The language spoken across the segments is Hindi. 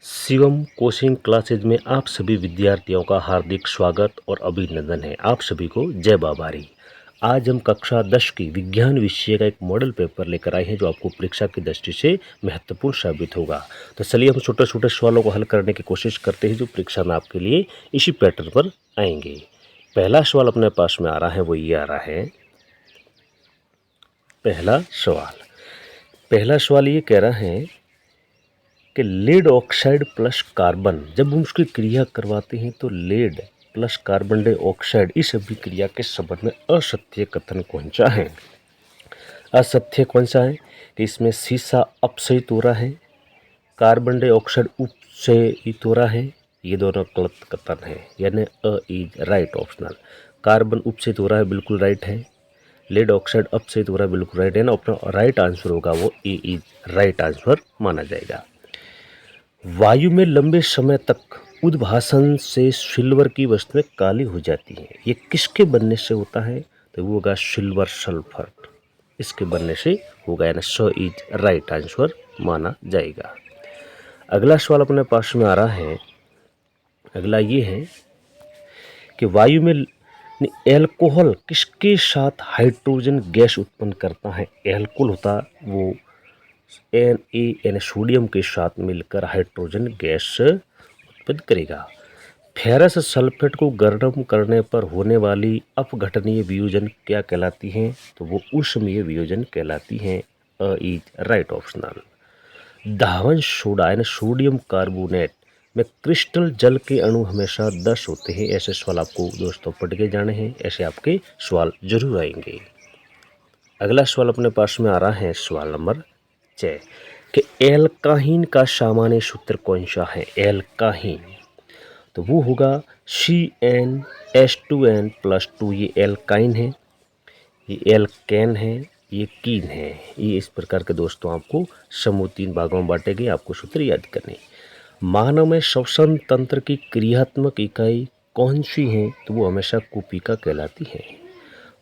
शिवम कोचिंग क्लासेज में आप सभी विद्यार्थियों का हार्दिक स्वागत और अभिनंदन है। आप सभी को जय बाबारी। आज हम कक्षा 10 की विज्ञान विषय का एक मॉडल पेपर लेकर आए हैं जो आपको परीक्षा की दृष्टि से महत्वपूर्ण साबित होगा। तो चलिए हम छोटे छोटे सवालों को हल करने की कोशिश करते हैं जो परीक्षा में आपके लिए इसी पैटर्न पर आएंगे। पहला सवाल अपने पास में आ रहा है, वो ये आ रहा है। पहला सवाल ये कह रहा है कि लेड ऑक्साइड प्लस कार्बन, जब हम उसकी क्रिया करवाते हैं तो लेड प्लस कार्बन डाइऑक्साइड इस अभिक्रिया के संबंध में असत्य कथन कौन सा है। असत्य कौन सा है कि इसमें सीसा अपसहित हो रहा है, कार्बन डाइऑक्साइड उपसहित हो रहा है। ये दोनों गलत कथन है, यानी a is right optional. Carbon उपसहित हो रहा है, बिल्कुल राइट है। लेड ऑक्साइड अपसहित हो रहा है, बिल्कुल राइट है ना। अपना राइट आंसर होगा वो ए इज राइट आंसर माना जाएगा। वायु में लंबे समय तक उद्भासन से सिल्वर की वस्तुएं काली हो जाती हैं। ये किसके बनने से होता है? तो वो होगा सिल्वर सल्फर, इसके बनने से होगा, यानी स इज राइट आंसर माना जाएगा। अगला सवाल अपने पास में आ रहा है। अगला ये है कि वायु में एल्कोहल किसके साथ हाइड्रोजन गैस उत्पन्न करता है? एल्कोहल होता वो यानी सोडियम के साथ मिलकर हाइड्रोजन गैस उत्पन्न करेगा। फेरस सल्फेट को गर्म करने पर होने वाली अपघटनीय वियोजन क्या कहलाती हैं? तो वो ऊष्मीय वियोजन कहलाती हैं। अ is right optional. Dhawan soda यानी सोडियम कार्बोनेट में क्रिस्टल जल के अणु हमेशा 10 होते हैं। ऐसे सवाल आपको दोस्तों पढ़ के जाने हैं, ऐसे आपके सवाल जरूर आएंगे। अगला सवाल अपने पास में आ रहा है, सवाल नंबर 6 कि एल्काहीन का सामान्य सूत्र कौन सा है? एल्काहीन तो वो होगा CnH2n+2। ये एल्काइन है, ये एल्केन है, ये कीन है। ये इस प्रकार के दोस्तों आपको समूह 3 भागों में बांटे गए, आपको सूत्र याद करने। मानव में श्वसन तंत्र की क्रियात्मक इकाई कौन सी है? तो वो हमेशा कुपिका कहलाती है।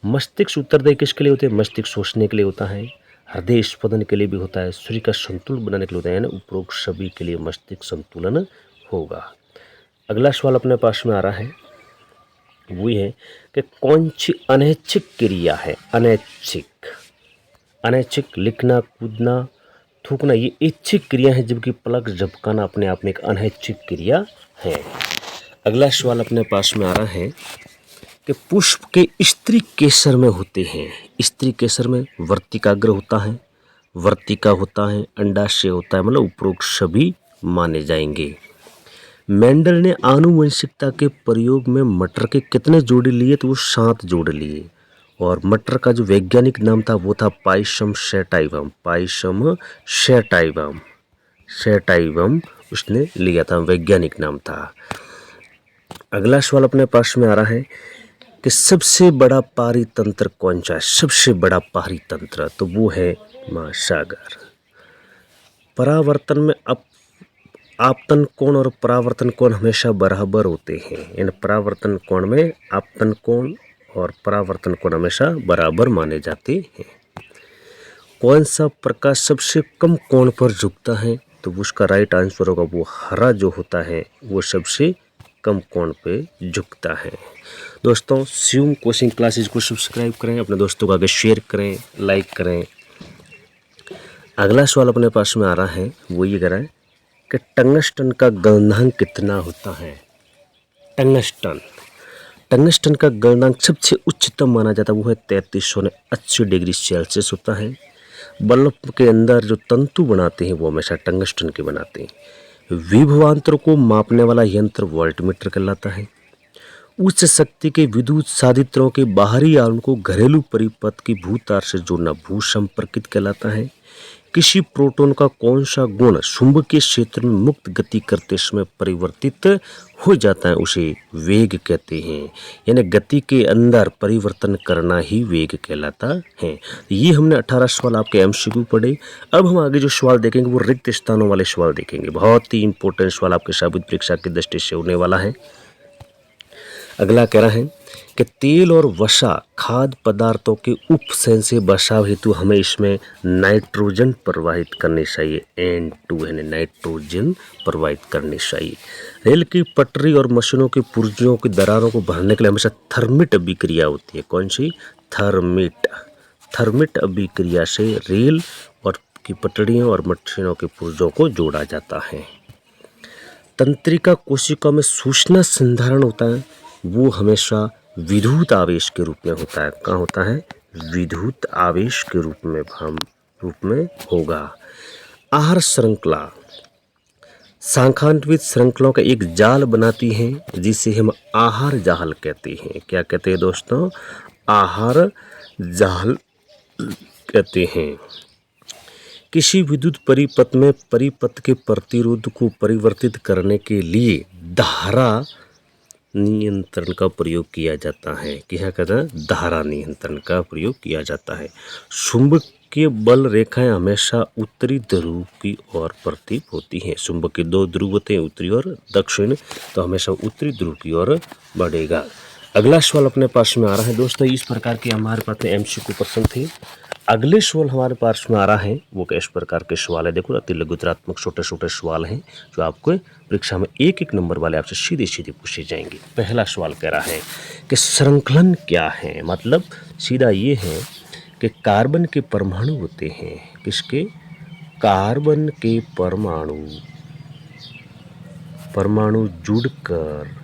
मस्तिष्क उत्तरदायी किसके लिए होते हैं? मस्तिष्क सोचने के लिए होता है, हृदय स्पंदन के लिए भी होता है, शरीर का संतुलन बनाने के लिए होता है ना। उपरोक्त सभी के लिए मस्तिष्क संतुलन होगा। अगला सवाल अपने पास में आ रहा है, वो है कि कौन सी अनैच्छिक क्रिया है? अनैच्छिक लिखना, कूदना, थूकना ये इच्छिक क्रिया है, जबकि पलक झपकाना अपने आप में एक अनैच्छिक क्रिया है। अगला सवाल अपने पास में आ रहा है कि पुष्प के स्त्री केसर में होते हैं। स्त्री केसर में वर्तिकाग्र होता है, वर्तिका होता है, अंडाशय होता है, मतलब उपरोक्त सभी माने जाएंगे। मेंडल ने आनुवंशिकता के प्रयोग में मटर के कितने जोड़े लिए? तो वो 7 जोड़े लिए। और मटर का जो वैज्ञानिक नाम था वो था पाइसम सैटाइवम। पाइसम सैटाइवम उसने लिया था, वैज्ञानिक नाम था। अगला सवाल अपने पास में आ रहा है कि सबसे बड़ा पारितंत्र कौन सा है? सबसे बड़ा पारितंत्र तो वो है महासागर। परावर्तन में आपतन कोण और परावर्तन कोण हमेशा बराबर होते हैं। इन परावर्तन कोण में आपतन कोण और परावर्तन कोण हमेशा बराबर माने जाते हैं। कौन सा प्रकाश सबसे कम कोण पर झुकता है? तो उसका राइट आंसर होगा वो हरा जो होता है वो सबसे कम कोण पे झुकता है। दोस्तों शिवम कोचिंग क्लासेज को सब्सक्राइब करें, अपने दोस्तों को आगे शेयर करें, लाइक करें। अगला सवाल अपने पास में आ रहा है, वो ये कह रहा है कि टंगस्टन का गलनांक कितना होता है? टंगस्टन का गलनांक सबसे उच्चतम माना जाता है वो है 3380 डिग्री सेल्सियस होता है। बल्ब के अंदर जो तंतु बनाते हैं वो हमेशा टंगस्टन के बनाते हैं। विभवांतर को मापने वाला यंत्र वोल्टमीटर कहलाता है। उच्च शक्ति के विद्युत साधित्रों के बाहरी आवरण को घरेलू परिपथ की भूतार से जोड़ना भू संपर्कित कहलाता है। किसी प्रोटॉन का कौन सा गुण चुंबकीय क्षेत्र में मुक्त गति करते समय परिवर्तित हो जाता है? उसे वेग कहते हैं। यानी गति के अंदर परिवर्तन करना ही वेग कहलाता है। ये हमने 18 सवाल आपके एमसीक्यू पढ़े। अब हम आगे जो सवाल देखेंगे वो रिक्त स्थानों वाले सवाल देखेंगे। बहुत ही इंपॉर्टेंट सवाल आपके साबित परीक्षा की दृष्टि से होने वाला है। अगला कह रहा है कि तेल और वसा खाद्य पदार्थों के उपसयन से बचाव हेतु हमें इसमें नाइट्रोजन प्रवाहित करनी चाहिए। N2 यानी नाइट्रोजन प्रवाहित करनी चाहिए। रेल की पटरी और मशीनों की पुर्जों की दरारों को भरने के लिए हमेशा थर्मिट अभिक्रिया होती है। कौन सी? थर्मिट अभिक्रिया से रेल और की पटरियों और मशीनों के पुर्जों को जोड़ा जाता है। तंत्रिका कोशिका में सूचना संधारण होता है, वो हमेशा विद्युत आवेश के रूप में होता है। कहाँ होता है? विद्युत आवेश के रूप में होगा। आहार श्रृंखला शाखान्वित श्रृंखलाओं का एक जाल बनाती है जिसे हम आहार जाल कहते हैं। क्या कहते हैं दोस्तों? आहार जाल कहते हैं। किसी विद्युत परिपथ में परिपथ के प्रतिरोध को परिवर्तित करने के लिए धारा नियंत्रण का प्रयोग किया जाता है। क्या कहते हैं? धारा नियंत्रण का प्रयोग किया जाता है। चुंबकीय बल रेखाएं हमेशा उत्तरी ध्रुव की ओर प्रतीत होती हैं। चुंबक के 2 ध्रुव होते हैं, उत्तरी और दक्षिण, तो हमेशा उत्तरी ध्रुव की ओर बढ़ेगा। अगला सवाल अपने पास में आ रहा है दोस्तों, इस प्रकार के हमारे पास में MCQ प्रश्न थे। अगले सवाल हमारे पास में आ रहा है वो इस प्रकार के सवाल है। देखो अति लघुतरात्मक छोटे छोटे सवाल हैं जो आपको परीक्षा में एक एक नंबर वाले आपसे सीधे सीधे पूछे जाएंगे। पहला सवाल कह रहा है कि श्रृंखलन क्या है। मतलब सीधा ये है कि कार्बन के परमाणु होते हैं। किसके? कार्बन के परमाणु जुड़कर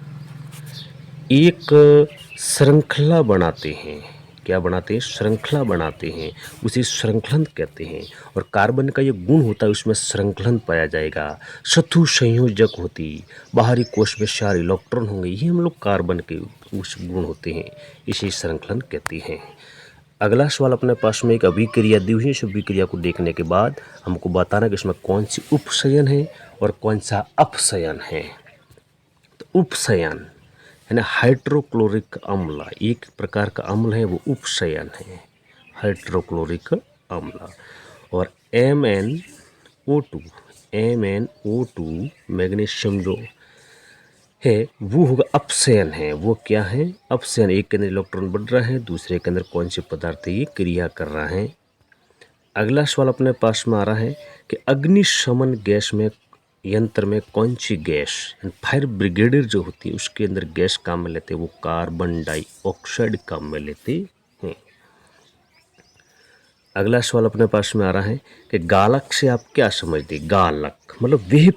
एक श्रृंखला बनाते हैं। क्या बनाते हैं? श्रृंखला बनाते हैं, उसे श्रृंखलन कहते हैं। और कार्बन का ये गुण होता है, उसमें श्रृंखलन पाया जाएगा। शत्रु संयोजक होती, बाहरी कोश में 4 इलेक्ट्रॉन होंगे, ये हम लोग कार्बन के उस गुण होते हैं, इसे श्रृंखलन कहते हैं। अगला सवाल अपने पास में एक अभिक्रिया दी हुई है। इस अभिक्रिया को देखने के बाद हमको बताना कि इसमें कौन सी उपसयन है और कौन सा अपसयन है। तो उपसयन यानी हाइड्रोक्लोरिक अम्ल, एक प्रकार का अम्ल है, वो उपसयन है, हाइड्रोक्लोरिक अम्ल। और MnO2 मैग्नीशियम जो है वो होगा अपसयन है। वो क्या है? अपसयन। एक के अंदर इलेक्ट्रॉन बढ़ रहा है, दूसरे के अंदर कौन से पदार्थ ये क्रिया कर रहा है। अगला सवाल अपने पास में आ रहा है कि अग्निशमन गैस में यंत्र में कौन सी गैस, फायर ब्रिगेडियर जो होती है उसके अंदर गैस काम में लेते हैं, वो कार्बन डाइऑक्साइड काम में लेते हैं। अगला सवाल अपने पास में आ रहा है कि गालक से आप क्या समझते? गालक मतलब वे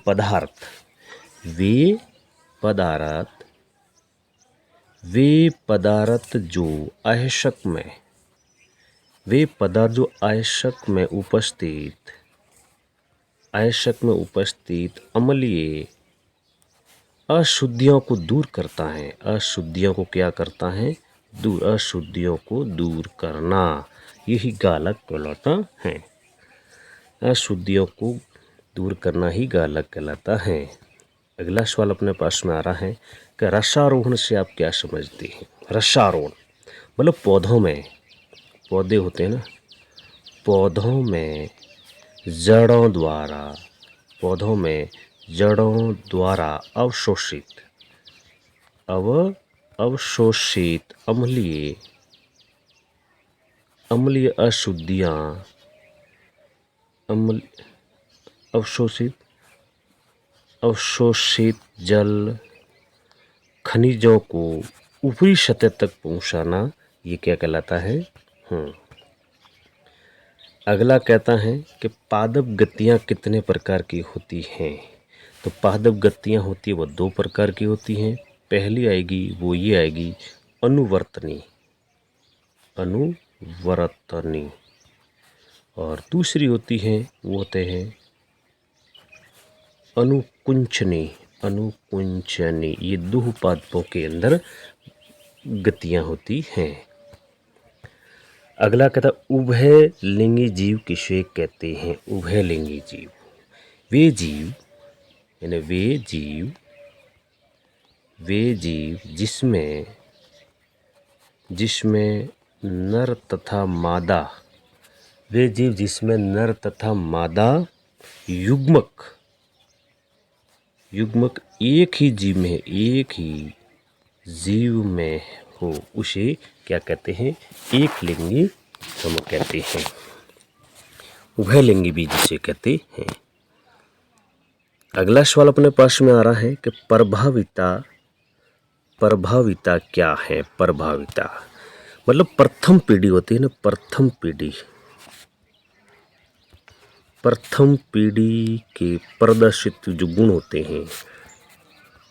पदार्थ जो अयस्क में, उपस्थित अम्लीय अशुद्धियों को दूर करता है। अशुद्धियों को क्या करता है? अशुद्धियों को दूर करना, यही गालक कहलाता है। अशुद्धियों को दूर करना ही गालक कहलाता है। अगला सवाल अपने पास में आ रहा है कि रसारोहण से आप क्या समझते हैं? रसारोहण मतलब पौधे होते हैं ना, पौधों में जड़ों द्वारा अवशोषित अम्लीय अशुद्धियाँ, अवशोषित जल खनिजों को ऊपरी सतह तक पहुँचाना, ये क्या कहलाता है? अगला कहता है कि पादप गतियाँ कितने प्रकार की होती हैं? तो पादप गतियाँ होती है वो 2 प्रकार की होती हैं। पहली आएगी वो ये आएगी अनुवर्तनी, और दूसरी होती है वो होते हैं अनुकुंचनी। ये 2 पादपों के अंदर गतियाँ होती हैं। अगला कहता उभय लिंगी जीव किसे कहते हैं? उभय लिंगी जीव वे जीव जिसमें नर तथा मादा युग्मक एक ही जीव में है, एक ही जीव में हो उसे क्या कहते हैं? एक लिंगी हम कहते हैं। उभयलिंगी भी जिसे कहते हैं। अगला सवाल अपने पास में आ रहा है कि प्रभाविता क्या है? प्रभाविता मतलब प्रथम पीढ़ी होती है ना, प्रथम पीढ़ी के प्रदर्शित जो गुण होते हैं,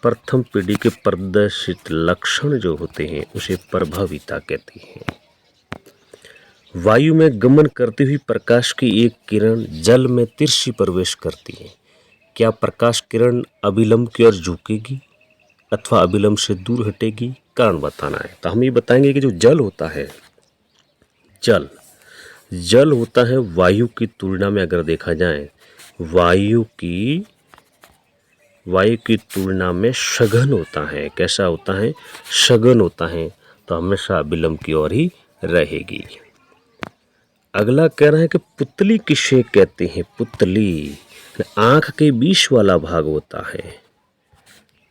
प्रथम पीढ़ी के प्रदर्शित लक्षण जो होते हैं उसे प्रभाविता कहते हैं। वायु में गमन करती हुई प्रकाश की एक किरण जल में तिरछी प्रवेश करती है। क्या प्रकाश किरण अभिलंब की ओर झुकेगी अथवा अभिलंब से दूर हटेगी? कारण बताना है। तो हम ये बताएंगे कि जो जल होता है, जल होता है वायु की तुलना में अगर देखा जाए, वायु की तुलना में सघन होता है। कैसा होता है? सघन होता है, तो हमेशा अभिलंब की ओर ही रहेगी। अगला कह रहा है कि पुतली किसे कहते हैं? पुतली आंख के बीच वाला भाग होता है।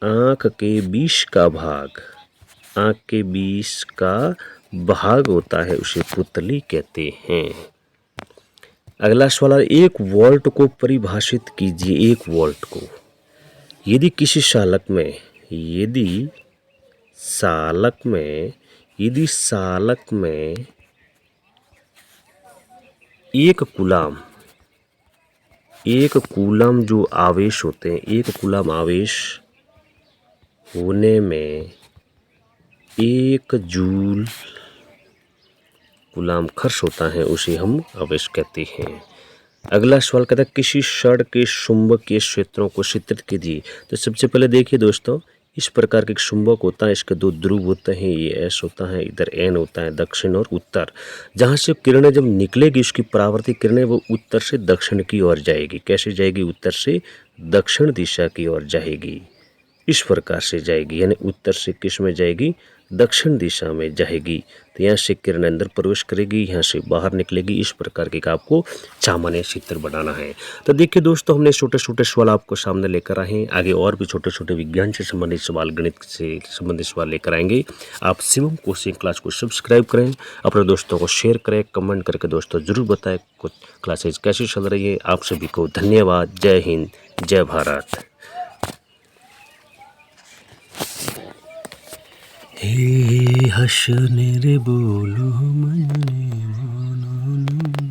आंख के बीच का भाग होता है, उसे पुतली कहते हैं। अगला सवाल, एक वोल्ट को परिभाषित कीजिए। एक वोल्ट को यदि किसी सालक में एक कूलम जो आवेश होते हैं, एक कूलम आवेश होने में 1 जूल कूलम खर्च होता है, उसे हम आवेश कहते हैं। अगला सवाल कहता है किसी छड़ के चुंबकीय क्षेत्रों को चित्रित कीजिए। तो सबसे पहले देखिए दोस्तों, इस प्रकार के एक चुंबक होता है, इसके 2 ध्रुव होते हैं, ये एस होता है, इधर एन होता है, दक्षिण और उत्तर। जहाँ से किरणें जब निकलेगी, उसकी परावर्तित किरणें वो उत्तर से दक्षिण की ओर जाएगी। कैसे जाएगी? उत्तर से दक्षिण दिशा की ओर जाएगी। इस प्रकार से जाएगी, यानी उत्तर से किस में जाएगी? दक्षिण दिशा में जाएगी। तो यहाँ से किरण अंदर प्रवेश करेगी, यहाँ से बाहर निकलेगी। इस प्रकार के आपको सामान्य चित्र बनाना है। तो देखिए दोस्तों, हमने छोटे छोटे सवाल आपको सामने लेकर आए हैं। आगे और भी छोटे छोटे विज्ञान से संबंधित सवाल, गणित से संबंधित सवाल लेकर आएंगे। आप शिवम कोचिंग क्लास को सब्सक्राइब करें, अपने दोस्तों को शेयर करें, कमेंट करके दोस्तों जरूर बताएं कुछ क्लासेज कैसी चल रही है। आप सभी को धन्यवाद। जय हिंद, जय भारत। हे हंसने रे बोलो मन ने बोलो।